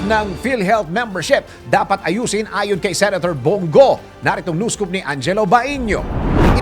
ng PhilHealth membership dapat ayusin ayon kay Senator Bongo. Naritong news scoop ni Angelo Bainio.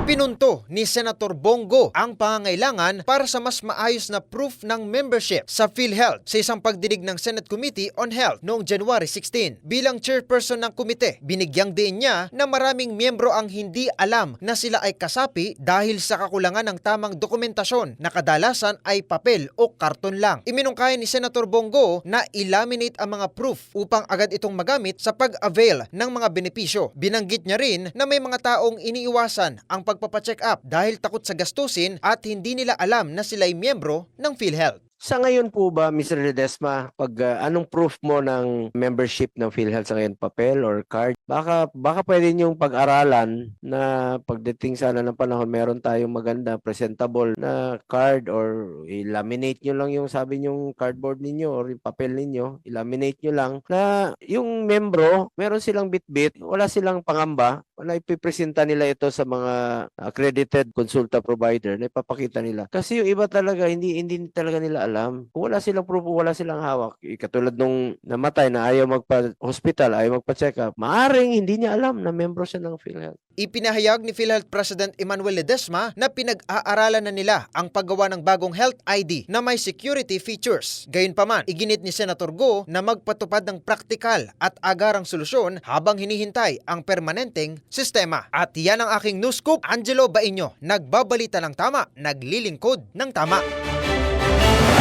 Ipinunto ni Senator Bongo ang pangangailangan para sa mas maayos na proof ng membership sa PhilHealth sa isang pagdinig ng Senate Committee on Health noong January 16. Bilang chairperson ng komite, binigyang din niya na maraming miyembro ang hindi alam na sila ay kasapi dahil sa kakulangan ng tamang dokumentasyon na kadalasan ay papel o karton lang. Iminungkayan ni Senator Bongo na i-laminate ang mga proof upang agad itong magamit sa pag-avail ng mga benepisyo. Binanggit niya rin na may mga taong iniiwasan ang pagpapacheck up dahil takot sa gastusin at hindi nila alam na sila'y miyembro ng PhilHealth. Sa ngayon po ba, Mr. Ledesma, pag anong proof mo ng membership ng PhilHealth sa ngayon, papel or card? Baka pwede niyong pag-aralan na pagdating sana ng panahon, meron tayong maganda, presentable na card or i-laminate niyo lang yung sabi niyong cardboard ninyo or yung papel ninyo, i-laminate niyo lang na yung membro, meron silang bit-bit, wala silang pangamba, na ipipresenta nila ito sa mga accredited consulta provider na ipapakita nila. Kasi yung iba talaga, hindi talaga nila alam. Kung wala silang proof, wala silang hawak. Katulad nung namatay na ayaw magpa-hospital, ayaw magpa-check up, maaring hindi niya alam na membro siya ng PhilHealth. Ipinahayag ni PhilHealth President Emmanuel Ledesma na pinag-aaralan na nila ang paggawa ng bagong health ID na may security features. Gayunpaman, iginit ni Senator Go na magpatupad ng praktikal at agarang solusyon habang hinihintay ang permanenteng sistema. At yan ang aking news scoop. Angelo Bainio, nagbabalita ng tama, naglilingkod ng tama.